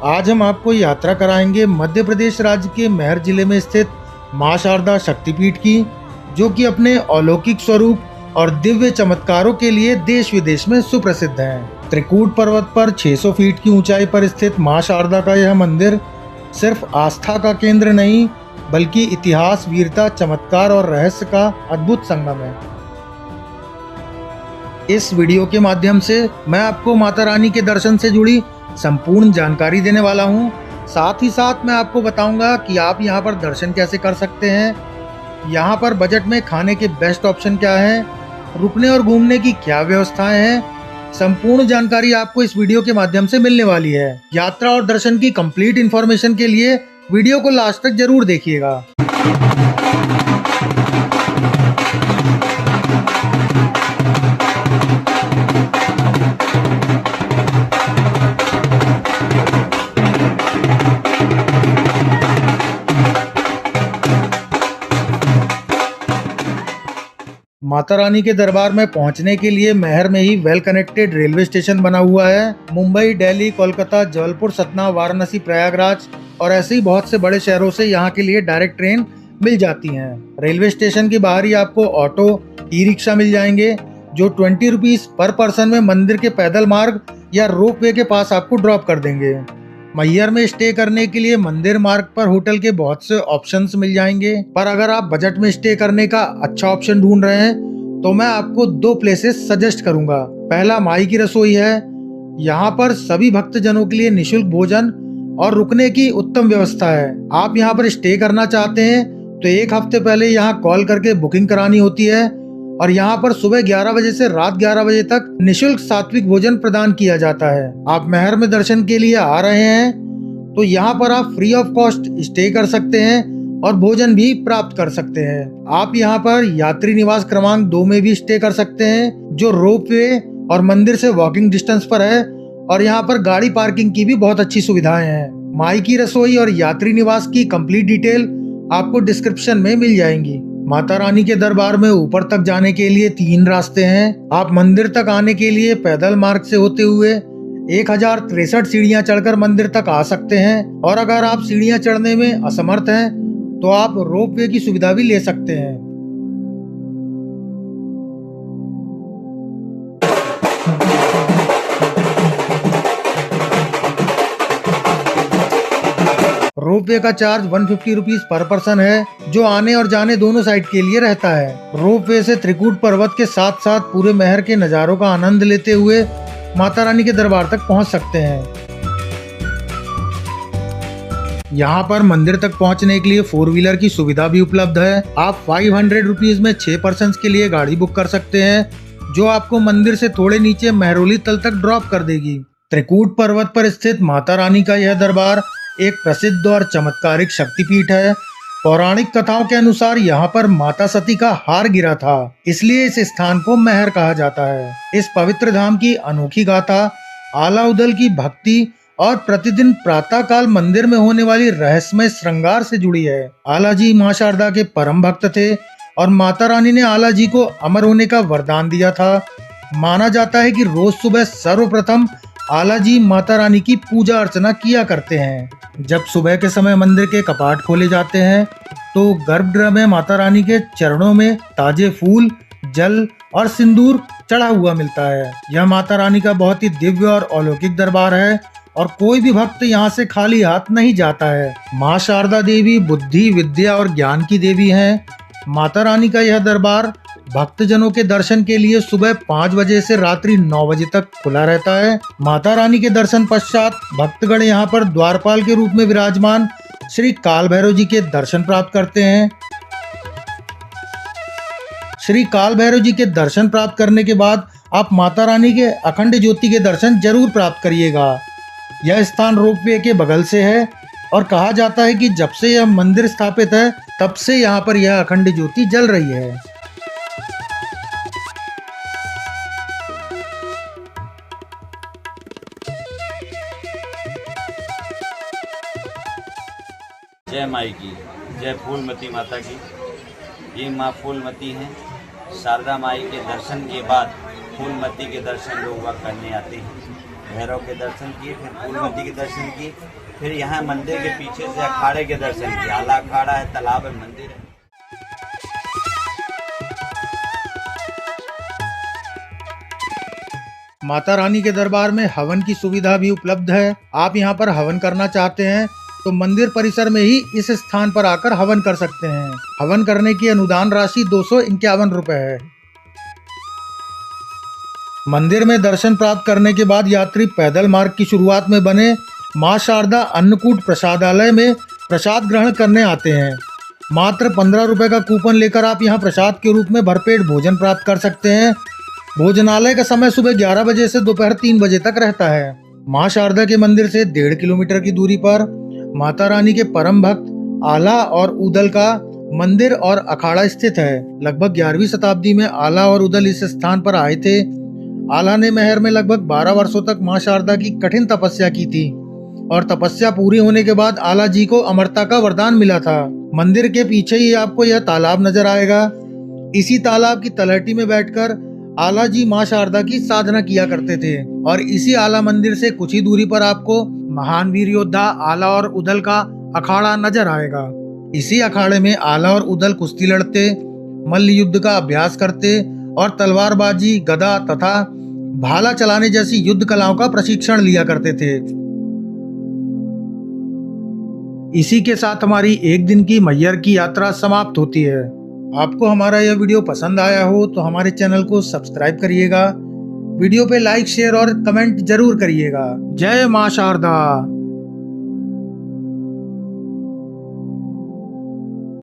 आज हम आपको यात्रा कराएंगे मध्य प्रदेश राज्य के मैहर जिले में स्थित मां शारदा शक्तिपीठ की, जो कि अपने अलौकिक स्वरूप और दिव्य चमत्कारों के लिए देश विदेश में सुप्रसिद्ध है। त्रिकूट पर्वत पर 600 फीट की ऊंचाई पर स्थित मां शारदा का यह मंदिर सिर्फ आस्था का केंद्र नहीं, बल्कि इतिहास, वीरता, चमत्कार और रहस्य का अद्भुत संगम है। इस वीडियो के माध्यम से मैं आपको माता रानी के दर्शन से जुड़ी संपूर्ण जानकारी देने वाला हूं। साथ ही साथ मैं आपको बताऊंगा कि आप यहां पर दर्शन कैसे कर सकते हैं, यहां पर बजट में खाने के बेस्ट ऑप्शन क्या हैं, रुकने और घूमने की क्या व्यवस्थाएं हैं। संपूर्ण जानकारी आपको इस वीडियो के माध्यम से मिलने वाली है। यात्रा और दर्शन की कंप्लीट इन्फॉर्मेशन के लिए वीडियो को लास्ट तक जरूर देखिएगा। माता रानी के दरबार में पहुंचने के लिए मैहर में ही वेल कनेक्टेड रेलवे स्टेशन बना हुआ है। मुंबई, दिल्ली, कोलकाता, जबलपुर, सतना, वाराणसी, प्रयागराज और ऐसे ही बहुत से बड़े शहरों से यहाँ के लिए डायरेक्ट ट्रेन मिल जाती हैं। रेलवे स्टेशन के बाहर ही आपको ऑटो, ई रिक्शा मिल जाएंगे, जो 20 रुपीज पर पर्सन में मंदिर के पैदल मार्ग या रोप वे के पास आपको ड्रॉप कर देंगे। मैहर में स्टे करने के लिए मंदिर मार्ग पर होटल के बहुत से ऑप्शंस मिल जाएंगे, पर अगर आप बजट में स्टे करने का अच्छा ऑप्शन ढूंढ रहे हैं तो मैं आपको 2 प्लेसेस सजेस्ट करूंगा। पहला माई की रसोई है। यहाँ पर सभी भक्तजनों के लिए निशुल्क भोजन और रुकने की उत्तम व्यवस्था है। आप यहाँ पर स्टे करना चाहते हैं तो 1 हफ्ते पहले यहाँ कॉल करके बुकिंग करानी होती है और यहाँ पर सुबह 11 बजे से रात 11 बजे तक निशुल्क सात्विक भोजन प्रदान किया जाता है। आप मैहर में दर्शन के लिए आ रहे हैं तो यहाँ पर आप फ्री ऑफ कॉस्ट स्टे कर सकते हैं और भोजन भी प्राप्त कर सकते हैं। आप यहाँ पर यात्री निवास क्रमांक 2 में भी स्टे कर सकते हैं, जो रोप वे और मंदिर से वॉकिंग डिस्टेंस पर है, और यहाँ पर गाड़ी पार्किंग की भी बहुत अच्छी सुविधाएं हैं। माई की रसोई और यात्री निवास की कंप्लीट डिटेल आपको डिस्क्रिप्शन में मिल जाएंगी। माता रानी के दरबार में ऊपर तक जाने के लिए 3 रास्ते हैं। आप मंदिर तक आने के लिए पैदल मार्ग से होते हुए 1063 सीढ़ियां चढ़कर मंदिर तक आ सकते हैं, और अगर आप सीढ़ियां चढ़ने में असमर्थ हैं तो आप रोप वे की सुविधा भी ले सकते हैं। रोप वे का चार्ज 150 रुपीज पर पर्सन है, जो आने और जाने दोनों साइड के लिए रहता है। रोप वे से त्रिकूट पर्वत के साथ साथ पूरे मैहर के नजारों का आनंद लेते हुए माता रानी के दरबार तक पहुंच सकते हैं। यहाँ पर मंदिर तक पहुँचने के लिए 4 व्हीलर की सुविधा भी उपलब्ध है। आप 500 रुपीज में 6 पर्सन के लिए गाड़ी बुक कर सकते हैं, जो आपको मंदिर से थोड़े नीचे महरोली तल तक ड्रॉप कर देगी। त्रिकूट पर्वत पर स्थित माता रानी का यह दरबार एक प्रसिद्ध और चमत्कारिक शक्तिपीठ है। पौराणिक कथाओं के अनुसार यहाँ पर माता सती का हार गिरा था, इसलिए इस स्थान को मैहर कहा जाता है। इस पवित्र धाम की अनोखी गाथा, आला उदल की भक्ति और प्रतिदिन प्रातः काल मंदिर में होने वाली रहस्यमय श्रृंगार से जुड़ी है। आला जी मां शारदा के परम भक्त थे और माता रानी ने आला जी को अमर होने का वरदान दिया था। माना जाता है कि रोज सुबह सर्वप्रथम आला जी माता रानी की पूजा अर्चना किया करते हैं। जब सुबह के समय मंदिर के कपाट खोले जाते हैं तो गर्भगृह में माता रानी के चरणों में ताजे फूल, जल और सिंदूर चढ़ा हुआ मिलता है। यह माता रानी का बहुत ही दिव्य और अलौकिक दरबार है और कोई भी भक्त यहाँ से खाली हाथ नहीं जाता है। माँ शारदा देवी बुद्धि, विद्या और ज्ञान की देवी हैं। माता रानी का यह दरबार भक्तजनों के दर्शन के लिए सुबह 5 बजे से रात्रि 9 बजे तक खुला रहता है। माता रानी के दर्शन पश्चात भक्तगण यहाँ पर द्वारपाल के रूप में विराजमान श्री काल भैरव जी के दर्शन प्राप्त करते हैं। श्री काल भैरव जी के दर्शन प्राप्त करने के बाद आप माता रानी के अखंड ज्योति के दर्शन जरूर प्राप्त करिएगा। यह स्थान रोपवे के बगल से है और कहा जाता है कि जब से यह मंदिर स्थापित है तब से यहाँ पर यह अखंड ज्योति जल रही है। जय माई की, जय फूलमती माता की। ये माँ फूलमती हैं। शारदा माई के दर्शन के बाद फूलमती के दर्शन लोग करने आते हैं। भैरव के दर्शन किए, फिर फूलमती के दर्शन किए, फिर यहाँ मंदिर के पीछे से अखाड़े के दर्शन किए। आला अखाड़ा है, तालाब है, मंदिर है। माता रानी के दरबार में हवन की सुविधा भी उपलब्ध है। आप यहाँ पर हवन करना चाहते हैं तो मंदिर परिसर में ही इस स्थान पर आकर हवन कर सकते हैं। हवन करने की अनुदान राशि 251 रुपए है। मंदिर में दर्शन प्राप्त करने के बाद यात्री पैदल मार्ग की शुरुआत में बने मां शारदा अन्नकूट प्रसादालय में प्रसाद ग्रहण करने आते हैं। मात्र 15 रुपए का कूपन लेकर आप यहाँ प्रसाद के रूप में भरपेट भोजन प्राप्त कर सकते हैं। भोजनालय का समय सुबह 11 बजे से दोपहर 3 बजे तक रहता है। मां शारदा के मंदिर से 1.5 किलोमीटर की दूरी पर माता रानी के परम भक्त आला और उदल का मंदिर और अखाड़ा स्थित है। लगभग 11वीं शताब्दी में आला और उदल इस स्थान पर आए थे। आला ने महर में लगभग 12 वर्षों तक मां शारदा की कठिन तपस्या की थी और तपस्या पूरी होने के बाद आला जी को अमरता का वरदान मिला था। मंदिर के पीछे ही आपको यह तालाब नजर आएगा। इसी तालाब की तलहटी में बैठकर आला जी मां शारदा की साधना किया करते थे और इसी आला मंदिर से कुछ ही दूरी पर आपको महान वीर योद्धा आला और उदल का अखाड़ा नजर आएगा। इसी अखाड़े में आला और उदल कुश्ती लड़ते, मल्ल युद्ध का अभ्यास करते और तलवारबाजी, गदा तथा भाला चलाने जैसी युद्ध कलाओं का प्रशिक्षण लिया करते थे। इसी के साथ हमारी एक दिन की मैहर की यात्रा समाप्त होती है। आपको हमारा यह वीडियो पसंद आया हो तो हमारे चैनल को सब्सक्राइब करिएगा। वीडियो पे लाइक, शेयर और कमेंट जरूर करिएगा। जय मां शारदा।